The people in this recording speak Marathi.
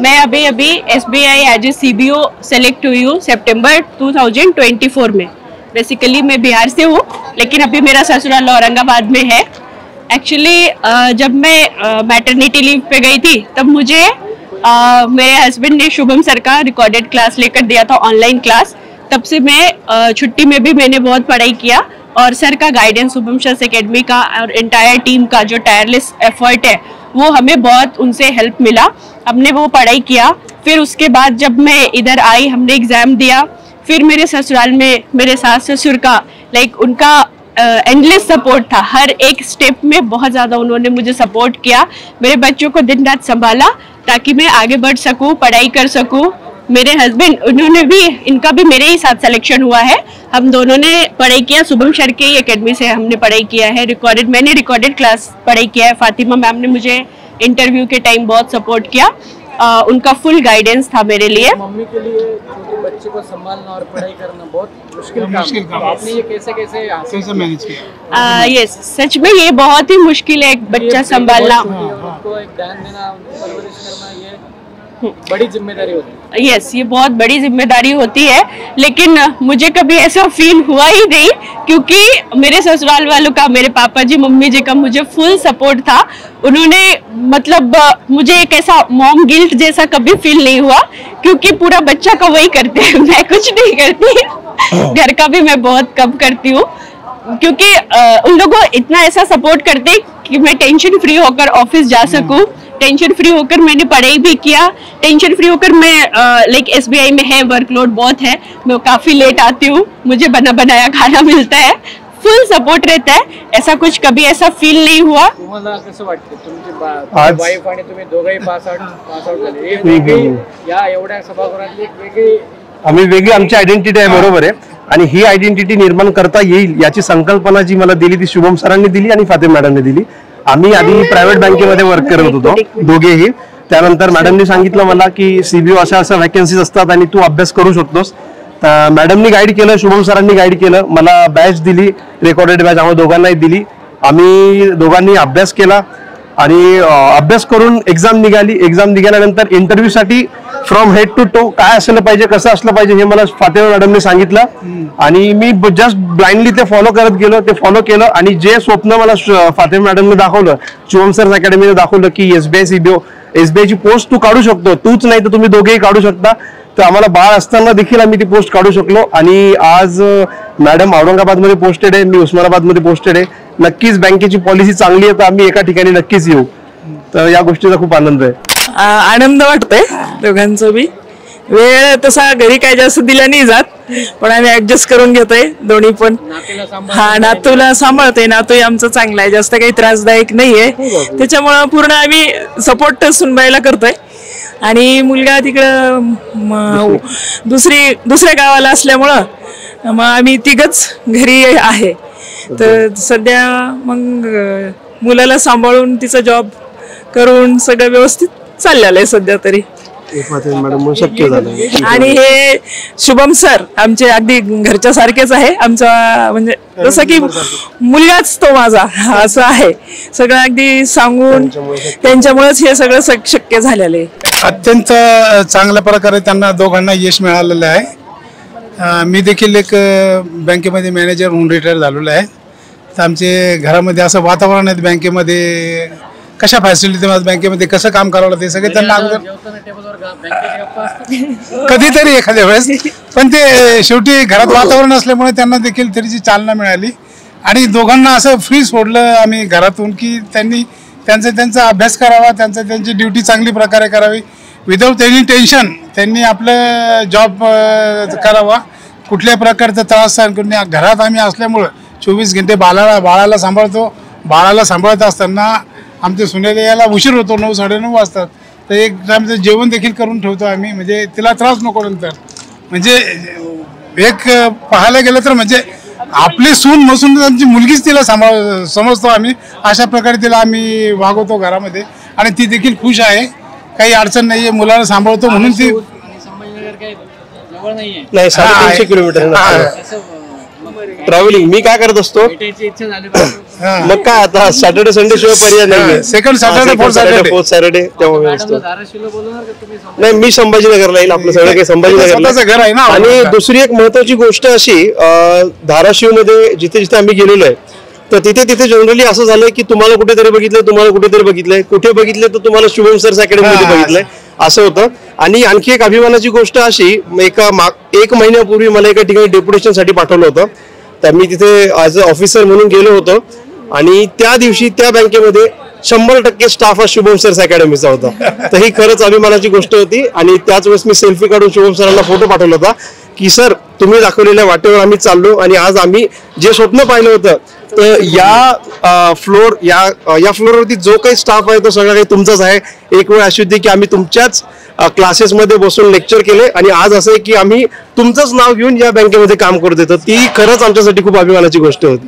मैं अभी अभी SBI as a CBO select हुई हूँ सितंबर 2024 में। बेसिकली मैं बिहार से हूँ, लेकिन अभी मेरा ससुराल औरंगाबाद में है। एक्चुअली जब मैं मैटरनिटी लीव पे गई थी तब मुझे मेरे हस्बैंड ने शुभम सर का रिकॉर्डेड क्लास लेकर दिया था, ऑनलाइन क्लास। तब से मैं छुट्टी में भी मैंने बहुत पढ़ाई किया और सर का गाइडेंस, शुभम सर एकेडमी का और एंटायर टीम का जो टायरलेस एफर्ट है वो हमें बहुत उनसे हेल्प मिला। हमने वो पढ़ाई किया। फिर उसके बाद जब मैं इधर आई, हमने एग्ज़ाम दिया। फिर मेरे ससुराल में मेरे सास ससुर का उनका एंडलेस सपोर्ट था। हर एक स्टेप में बहुत ज़्यादा उन्होंने मुझे सपोर्ट किया। मेरे बच्चों को दिन रात संभाला ताकि मैं आगे बढ़ सकूं, पढ़ाई कर सकूं। मेरे हस्बैंड, उन्होंने भी, इनका भी मेरे ही साथ सिलेक्शन हुआ है। हम दोनों ने पढ़ाई किया, शुभम सर के एकेडमी से हमने पढ़ाई किया है। मैंने रिकॉर्डेड क्लास पढ़ाई किया है। फातिमा मैम ने मुझे इंटरव्यू के टाइम बहुत सपोर्ट किया। उनका फुल गाइडेंस था मेरे लिए। मम्मी के लिए छोटे बच्चे को संभालना और पढ़ाई करना बहुत मुश्किल काम है। आपने ये कैसे मैनेज किया? यस, सच में ये बहुत ही मुश्किल है, एक बच्चा संभालना। उनको एक ध्यान देना, उनकी परवरिश करना, ये बड़ी जिम्मेदारी होती है। यस, ये बहुत बड़ी जिम्मेदारी होती है, लेकिन मुझे कभी ऐसा फील हुआ ही नहीं, क्योंकि मेरे ससुराल वालों का, मेरे पापा जी मम्मी जी का मुझे फुल सपोर्ट था। उन्होंने मतलब मुझे एक ऐसा मॉम गिल्ट जैसा कभी फील नहीं हुआ, क्योंकि पूरा बच्चा का वही करते हैं, मैं कुछ नहीं करती। घर का भी मैं बहुत कम करती हूँ, क्योंकि उन लोगों इतना ऐसा सपोर्ट करते कि मैं टेंशन फ्री होकर ऑफिस जा सकूँ। टेंशन फ्री होकर मैंने पढ़ाई भी किया। टेंशन फ्री होकर मैं SBI में है, वर्कलोड बहुत है, मैं काफ़ी लेट आती हूँ, मुझे बना बनाया खाना मिलता है, फुल सपोर्ट रहता है। ऐसा कुछ कभी ऐसा फील नहीं हुआ। तुम्हाला कसं वाटतं, तुमची वाईफ आणि तुम्ही दोघंही पास आउट झाले, एक वेगळी या एवढ्या सभागृहातली एक वेगळी आम्ही वेगळी आमची आयडेंटिटी आहे, बरोबर आहे। आणि ही आयडेंटिटी निर्माण करता येईल याची संकल्पना जी मला दिली ती शुभम सरांनी दिली आणि फातिमा मॅडमने दिली। आम्ही आधी प्रायव्हेट बँकेमध्ये वर्क करत होतो दोघेही। त्यानंतर मॅडमनी सांगितलं मला की CBO अशा वॅकन्सीज असतात आणि तू अभ्यास करू शकतोस। तर मॅडमनी गाईड केलं, शुभम सरांनी गाईड केलं, मला बॅच दिली, रेकॉर्डेड बॅच आम्हाला दोघांनाही दिली। आम्ही दोघांनी अभ्यास केला आणि अभ्यास करून एक्झाम निघाली। एक्झाम निघाल्यानंतर इंटरव्ह्यूसाठी फ्रॉम हेड टू टो काय असलं पाहिजे, कसं असलं पाहिजे हे मला फातिमा मॅडमने सांगितलं आणि मी जस्ट ब्लाइंडली ते फॉलो करत गेलो, ते फॉलो केलं। आणि जे स्वप्न मला फातिमा मॅडमने दाखवलं, शुभम सर अकॅडमीने दाखवलं की SBI CBO SBI पोस्ट तू काढू शकतो, तूच नाही तर तुम्ही दोघेही काढू शकता। तर आम्हाला बाळ असताना देखील आम्ही ती पोस्ट काढू शकलो आणि आज मॅडम औरंगाबादमध्ये पोस्टेड आहे, मी उस्मानाबादमध्ये पोस्टेड आहे। नक्कीच बँकेची पॉलिसी चांगली आहे, तर आम्ही एका ठिकाणी नक्कीच येऊ। तर या गोष्टीचा खूप आनंद आहे। आनंद वाटतोय दोघांचं बी। वेळ तसा घरी काय जास्त दिला नाही जात, पण आम्ही ऍडजस्ट करून घेतोय दोन्ही पण। हा, नातूला सांभाळतोय, नातू आमचं चांगला आहे, जास्त काही त्रासदायक नाहीये, त्याच्यामुळे पूर्ण आम्ही सपोर्ट सुनबाईला करतोय। आणि मुलगा तिकडं दुसऱ्या गावाला असल्यामुळं मग आम्ही तिघच घरी आहे। तर सध्या मग मुलाला सांभाळून तिचा जॉब करून सगळं व्यवस्थित चाललेलं आहे सध्या तरी। शक्य झालं। आणि हे शुभम सर आमचे अगदी घरच्या सारखेच आहे, आमचा म्हणजे जसं की मुलगाच तो माझा असं आहे। सगळं अगदी सांगून त्यांच्यामुळेच हे सगळं शक्य झालेलं आहे। अत्यंत चांगल्या प्रकारे त्यांना दोघांना यश मिळालेलं आहे। मी देखील एक बँकेमध्ये मॅनेजर म्हणून रिटायर झालेलो आहे। तर आमचे घरामध्ये असं वातावरण आहे, बँकेमध्ये कशा फॅसिलिटी, बँकेमध्ये कसं काम करावं ते सगळे त्यांना कधीतरी एखाद्या वेळेस, पण ते शेवटी घरात वातावरण असल्यामुळे त्यांना देखील त्याची चालना मिळाली। आणि दोघांना असं फ्री सोडलं आम्ही घरातून की त्यांनी त्यांचा अभ्यास करावा, त्यांची ड्युटी चांगली प्रकारे करावी, विदाऊट एनी टेन्शन त्यांनी आपलं जॉब करावा, कुठल्याही प्रकारचा त्रास सहन करून। घरात आम्ही असल्यामुळं 24 घंटे बाळाला सांभाळतो। बाळाला सांभाळत असताना आमच्या सुनेला यायला उशीर होतो, 9 साडेनऊ वाजतात, तर एक टाइमचं जेवण देखील करून ठेवतो आम्ही, म्हणजे तिला त्रास नको नंतर। म्हणजे एक पाहायला गेलं तर म्हणजे आपली सून नसून त्यांची मुलगीच तिला समजतो आम्ही, अशा प्रकारे तिला आम्ही वागवतो घरामध्ये। आणि ती देखील खुश आहे, काही अडचण नाही आहे, मुलाला सांभाळतो म्हणून ती। नाही, 350 किलोमीटर ट्रॅव्हलिंग मी काय करत असतो, मग काय आता सॅटर्डे संडे शिवाय पर्याय नाही. Second Saturday, fourth Saturday. Fourth Saturday तेव्हा वेळ असतो. धाराशिवला बोलवणार का तुम्ही? नाही, मी संभाजीनगरला येईल. आपलं सगळं काही संभाजीनगरला. स्वतःचं घर आहे ना. आणि दुसरी एक महत्वाची गोष्ट अशी, धाराशिव मध्ये जिथे जिथे आम्ही गेलेलो आहे तर तिथे तिथे जनरली असं झालंय की तुम्हाला कुठेतरी बघितलंय, कुठे बघितलंय तर तुम्हाला शुभम सर अकॅडमीमध्ये बघितलंय असं होतं. आणि आणखी एक अभिमानाची गोष्ट अशी, एक महिन्यापूर्वी मला एका ठिकाणी डेप्युटेशनसाठी पाठवलं होतं. तर मी तिथे ॲज अ ऑफिसर म्हणून गेलो होतो आणि त्या दिवशी त्या बँकेमध्ये 100% स्टाफ हा शुभम सर अकॅडमीचा होता. तर ही खरंच अभिमानाची गोष्ट होती. आणि त्याच वेळेस मी सेल्फी काढून शुभम सरांना फोटो पाठवला होता की सर तुम्ही दाखवलेल्या वाटेवर आम्ही चाललो आणि आज आम्ही जे स्वप्न पाहिलं होतं तर या फ्लोअरवरती जो काही स्टाफ आहे तो सगळा काही तुमचाच आहे. एक वेळ अशी होती की आम्ही तुमच्याच क्लासेसमध्ये बसून लेक्चर केले आणि आज असं आहे की आम्ही तुमचंच नाव घेऊन या बँकेमध्ये काम करत होतो. ती खरंच आमच्यासाठी खूप अभिमानाची गोष्ट होती.